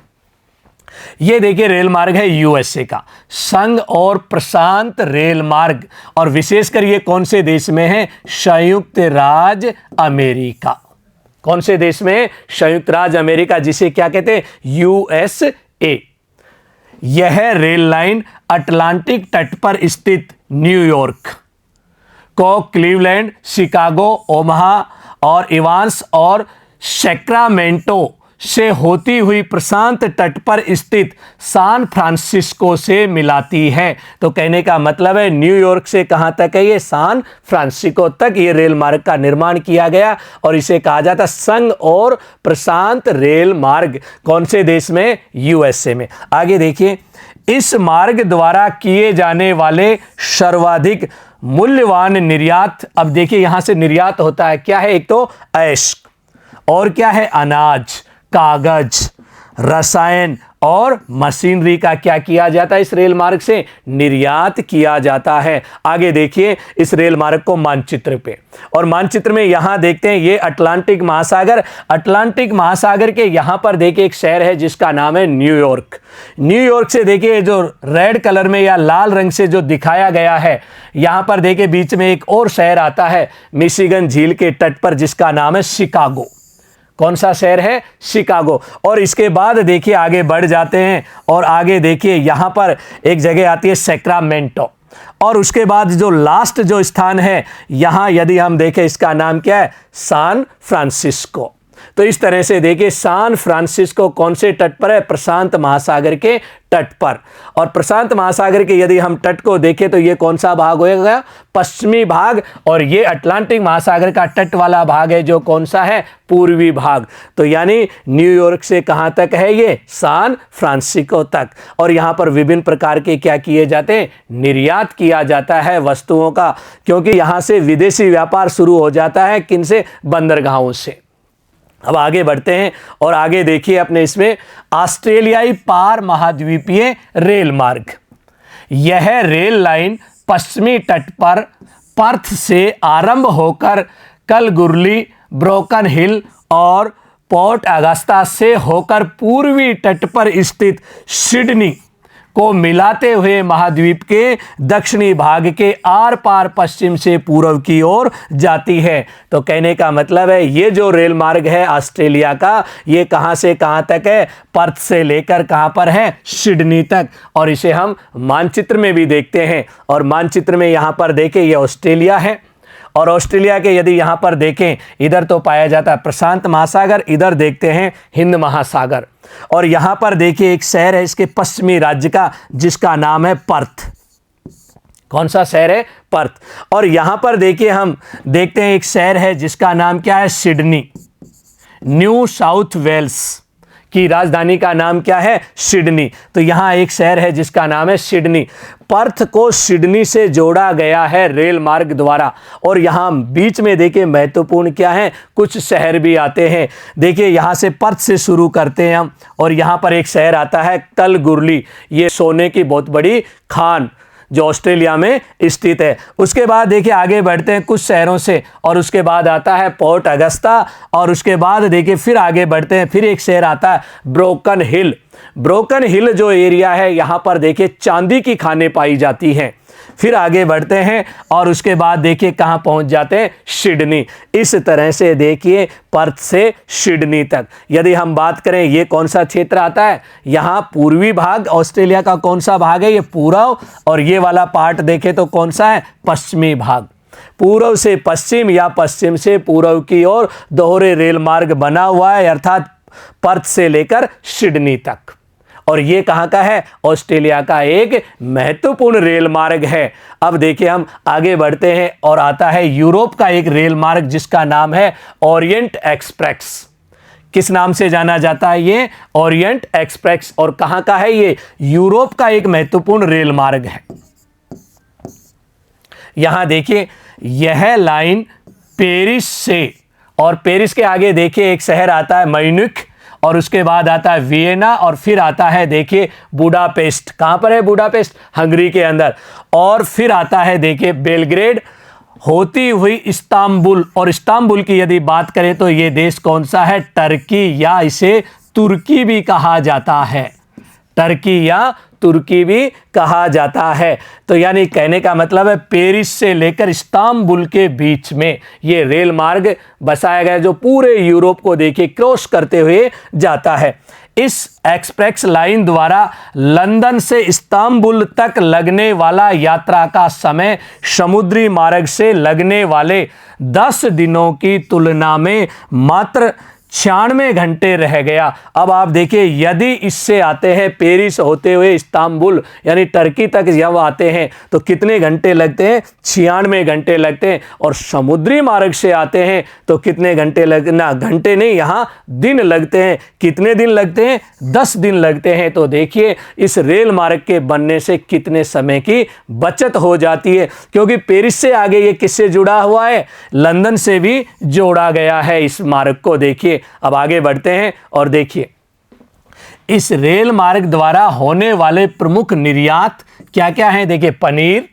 ये देखिए रेल मार्ग है यूएसए का, संघ और प्रशांत रेल मार्ग, और विशेषकर ये कौन से देश में है, संयुक्त राज्य अमेरिका। कौन से देश में, संयुक्त राज्य अमेरिका, जिसे क्या कहते हैं, यूएसए। यह रेल लाइन अटलांटिक तट पर स्थित न्यूयॉर्क को क्लीवलैंड, शिकागो, ओमाहा और इवांस और सैक्रामेंटो से होती हुई प्रशांत तट पर स्थित सैन फ्रांसिस्को से मिलाती है। तो कहने का मतलब है न्यूयॉर्क से कहां तक है, ये सैन फ्रांसिस्को तक ये रेल मार्ग का निर्माण किया गया, और इसे कहा जाता संघ और प्रशांत रेल मार्ग। कौन से देश में, यूएसए में। आगे देखिए, इस मार्ग द्वारा किए जाने वाले सर्वाधिक मूल्यवान निर्यात, अब देखिए यहां से निर्यात होता है क्या है, एक तो अयस्क, और क्या है, अनाज, कागज, रसायन और मशीनरी का क्या किया जाता है, इस रेल मार्ग से निर्यात किया जाता है। आगे देखिए इस रेल मार्ग को मानचित्र पे, और मानचित्र में यहां देखते हैं ये अटलांटिक महासागर, अटलांटिक महासागर के यहां पर देखिए एक शहर है जिसका नाम है न्यूयॉर्क। न्यूयॉर्क से देखिए जो रेड कलर में या लाल रंग से जो दिखाया गया है, यहां पर देखिए बीच में एक और शहर आता है मिशिगन झील के तट पर जिसका नाम है शिकागो। कौन सा शहर है, शिकागो। और इसके बाद देखिए आगे बढ़ जाते हैं और आगे देखिए यहां पर एक जगह आती है सैक्रामेंटो, और उसके बाद जो लास्ट जो स्थान है यहां यदि हम देखें इसका नाम क्या है, सान फ्रांसिस्को। तो इस तरह से देखिए सान फ्रांसिस्को कौन से तट पर है, प्रशांत महासागर के तट पर। और प्रशांत महासागर के यदि हम तट को देखें तो ये कौन सा भाग होगा, पश्चिमी भाग, और ये अटलांटिक महासागर का तट वाला भाग है जो कौन सा है, पूर्वी भाग। तो यानी न्यूयॉर्क से कहां तक है, ये सान फ्रांसिस्को तक। और यहां पर विभिन्न प्रकार के क्या किए जाते हैं, निर्यात किया जाता है वस्तुओं का, क्योंकि यहां से विदेशी व्यापार शुरू हो जाता है, किनसे, बंदरगाहों से। अब आगे बढ़ते हैं और आगे देखिए अपने इसमें ऑस्ट्रेलियाई पार महाद्वीपीय रेल मार्ग। यह रेल लाइन पश्चिमी तट पर पर्थ से आरंभ होकर कलगुरली, ब्रोकन हिल और पोर्ट अगस्ता से होकर पूर्वी तट पर स्थित सिडनी को मिलाते हुए महाद्वीप के दक्षिणी भाग के आर पार पश्चिम से पूर्व की ओर जाती है। तो कहने का मतलब है ये जो रेल मार्ग है ऑस्ट्रेलिया का, ये कहां से कहां तक है, पर्थ से लेकर कहां पर है, सिडनी तक। और इसे हम मानचित्र में भी देखते हैं, और मानचित्र में यहां पर देखें ये ऑस्ट्रेलिया है, और ऑस्ट्रेलिया के यदि यहां पर देखें इधर तो पाया जाता है प्रशांत महासागर, इधर देखते हैं हिंद महासागर। और यहां पर देखिए एक शहर है इसके पश्चिमी राज्य का जिसका नाम है पर्थ। कौन सा शहर है, पर्थ। और यहां पर देखिए हम देखते हैं एक शहर है जिसका नाम क्या है, सिडनी। न्यू साउथ वेल्स की राजधानी का नाम क्या है, सिडनी। तो यहां एक शहर है जिसका नाम है सिडनी। पर्थ को सिडनी से जोड़ा गया है रेल मार्ग द्वारा। और यहां बीच में देखिए महत्वपूर्ण क्या है, कुछ शहर भी आते हैं। देखिए यहां से पर्थ से शुरू करते हैं हम, और यहां पर एक शहर आता है कलगुरली, ये सोने की बहुत बड़ी खान जो ऑस्ट्रेलिया में स्थित है। उसके बाद देखिए आगे बढ़ते हैं कुछ शहरों से, और उसके बाद आता है पोर्ट अगस्ता, और उसके बाद देखिए फिर आगे बढ़ते हैं, फिर एक शहर आता है ब्रोकन हिल। ब्रोकन हिल जो एरिया है यहाँ पर देखिए चांदी की खानें पाई जाती हैं। फिर आगे बढ़ते हैं और उसके बाद देखिए कहाँ पहुँच जाते हैं, सिडनी। इस तरह से देखिए पर्थ से सिडनी तक। यदि हम बात करें ये कौन सा क्षेत्र आता है, यहाँ पूर्वी भाग ऑस्ट्रेलिया का कौन सा भाग है, ये पूर्व, और ये वाला पार्ट देखें तो कौन सा है, पश्चिमी भाग। पूर्व से पश्चिम या पश्चिम से पूर्व की ओर दोहरे रेल मार्ग बना हुआ है, अर्थात पर्थ से लेकर सिडनी तक। और ये कहाँ का है, ऑस्ट्रेलिया का एक महत्वपूर्ण रेल मार्ग है। अब देखिए हम आगे बढ़ते हैं और आता है यूरोप का एक रेल मार्ग जिसका नाम है ओरिएंट एक्सप्रेस। किस नाम से जाना जाता है ये, ओरिएंट एक्सप्रेस। और कहाँ का है ये, यूरोप का एक महत्वपूर्ण रेल मार्ग है। यहां देखिए यह लाइन पेरिस से, और पेरिस के आगे देखिए एक शहर आता है म्यूनिख, और उसके बाद आता है वियना, और फिर आता है देखिए बुडापेस्ट। कहां पर है बुडापेस्ट, हंगरी के अंदर। और फिर आता है देखिए बेलग्रेड, होती हुई इस्तांबुल। और इस्तांबुल की यदि बात करें तो ये देश कौन सा है, टर्की, या इसे तुर्की भी कहा जाता है, टर्की या तुर्की भी कहा जाता है। तो यानी कहने का मतलब है पेरिस से लेकर इस्तांबुल के बीच में ये रेल मार्ग बसाया गया जो पूरे यूरोप को देखिए क्रॉस करते हुए जाता है। इस एक्सप्रेस लाइन द्वारा लंदन से इस्तांबुल तक लगने वाला यात्रा का समय समुद्री मार्ग से लगने वाले 10 दिनों की तुलना में मात्र 96 घंटे रह गया। अब आप देखिए यदि इससे आते हैं पेरिस होते हुए इस्तांबुल यानी टर्की तक जब आते हैं तो कितने घंटे लगते हैं, 96 घंटे लगते हैं। और समुद्री मार्ग से आते हैं तो कितने घंटे लगना, घंटे नहीं यहाँ दिन लगते हैं। कितने दिन लगते हैं, 10 दिन लगते हैं। तो देखिए इस रेल मार्ग के बनने से कितने समय की बचत हो जाती है, क्योंकि पेरिस से आगे ये किससे जुड़ा हुआ है, लंदन से भी जोड़ा गया है इस मार्ग को। देखिए अब आगे बढ़ते हैं और देखिए इस रेल मार्ग द्वारा होने वाले प्रमुख निर्यात क्या क्या हैं? देखिए, पनीर,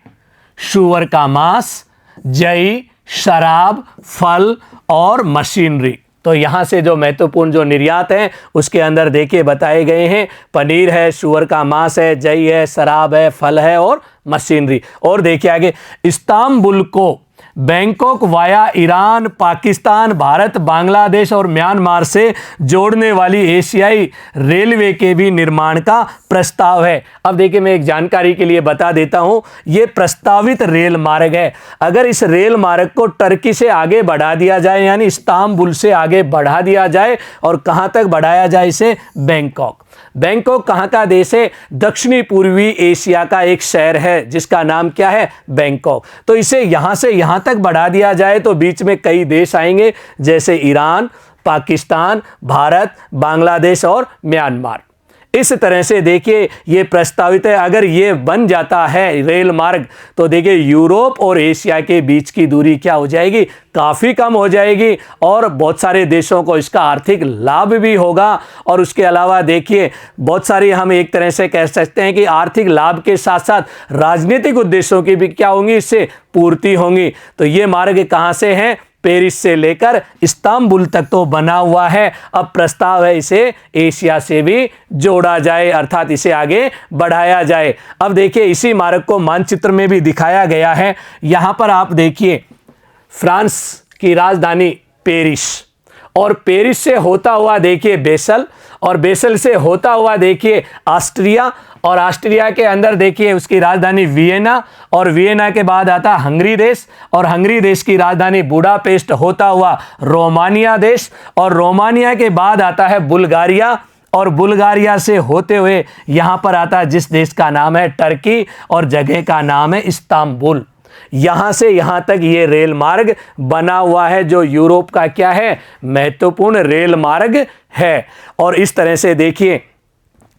सूअर का मांस, जई, शराब, फल और मशीनरी। तो यहाँ से जो महत्वपूर्ण जो निर्यात हैं उसके अंदर देखिए बताए गए हैं, पनीर है, सूअर का मांस है, जई है, शराब है, फल है और मशीनरी। और देखिए आगे, इस्तांबुल को Bangkok via Iran, Pakistan, Bharat, Bangladesh और म्यांमार से जोड़ने वाली एशियाई रेलवे के भी निर्माण का प्रस्ताव है। अब देखिए, मैं एक जानकारी के लिए बता देता हूं, ये प्रस्तावित रेल मार्ग है। अगर इस रेल मार्ग को टर्की से आगे बढ़ा दिया जाए, यानी इस्तांबुल से आगे बढ़ा दिया जाए, और कहां तक बढ़ाया जाए इसे? बैंकॉक। बैंकॉक कहां का देश है? दक्षिणी पूर्वी एशिया का एक शहर है जिसका नाम क्या है? बैंकॉक। तो इसे यहां से यहां तक बढ़ा दिया जाए तो बीच में कई देश आएंगे, जैसे ईरान, पाकिस्तान, भारत, बांग्लादेश और म्यांमार। इस तरह से देखिए ये प्रस्तावित है। अगर ये बन जाता है रेल मार्ग तो देखिए यूरोप और एशिया के बीच की दूरी क्या हो जाएगी? काफ़ी कम हो जाएगी, और बहुत सारे देशों को इसका आर्थिक लाभ भी होगा। और उसके अलावा देखिए बहुत सारी, हम एक तरह से कह सकते हैं कि आर्थिक लाभ के साथ साथ राजनीतिक उद्देश्यों की भी क्या होंगी? इससे पूर्ति होंगी। तो ये मार्ग कहाँ से है? पेरिस से लेकर इस्तांबुल तक तो बना हुआ है। अब प्रस्ताव है इसे एशिया से भी जोड़ा जाए, अर्थात इसे आगे बढ़ाया जाए। अब देखिए इसी मार्ग को मानचित्र में भी दिखाया गया है। यहां पर आप देखिए, फ्रांस की राजधानी पेरिस, और पेरिस से होता हुआ देखिए बेसल, और बेसल से होता हुआ देखिए ऑस्ट्रिया, और ऑस्ट्रिया के अंदर देखिए उसकी राजधानी वियना, और वियना के बाद आता हंगरी देश, और हंगरी देश की राजधानी बुडापेस्ट होता हुआ रोमानिया देश, और रोमानिया के बाद आता है बुल्गारिया, और बुल्गारिया से होते हुए यहाँ पर आता है जिस देश का नाम है टर्की, और जगह का नाम है इस्तांबुल। यहाँ से यहाँ तक ये रेल मार्ग बना हुआ है, जो यूरोप का क्या है? महत्वपूर्ण रेल मार्ग है। और इस तरह से देखिए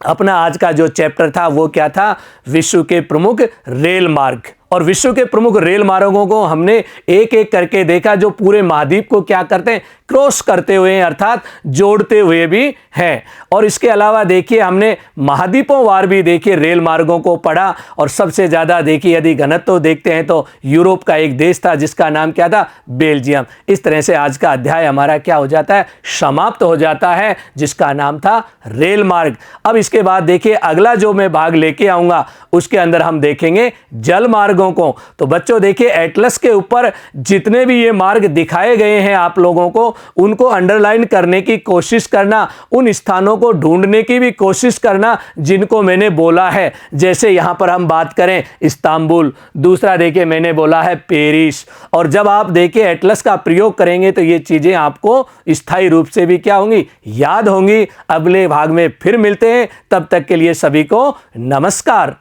अपना आज का जो चैप्टर था वो क्या था? विश्व के प्रमुख रेल मार्ग। और विश्व के प्रमुख रेल मार्गों को हमने एक एक करके देखा, जो पूरे महाद्वीप को क्या करते हैं? क्रॉस करते हुए, अर्थात जोड़ते हुए भी हैं। और इसके अलावा देखिए हमने महाद्वीपों वार भी देखिए रेल मार्गों को पढ़ा, और सबसे ज़्यादा देखिए यदि घनत्व देखते हैं तो यूरोप का एक देश था जिसका नाम क्या था? बेल्जियम। इस तरह से आज का अध्याय हमारा क्या हो जाता है? समाप्त हो जाता है, जिसका नाम था रेल मार्ग। अब इसके बाद देखिए अगला जो मैं भाग लेके आऊँगा उसके अंदर हम देखेंगे जल मार्गों को। तो बच्चों देखिए एटलस के ऊपर जितने भी ये मार्ग दिखाए गए हैं आप लोगों को, उनको अंडरलाइन करने की कोशिश करना, उन स्थानों को ढूंढने की भी कोशिश करना जिनको मैंने बोला है। जैसे यहां पर हम बात करें इस्तांबुल, दूसरा देखिए मैंने बोला है पेरिस। और जब आप देखिए एटलस का प्रयोग करेंगे तो ये चीजें आपको स्थायी रूप से भी क्या होंगी? याद होंगी। अगले भाग में फिर मिलते हैं, तब तक के लिए सभी को नमस्कार।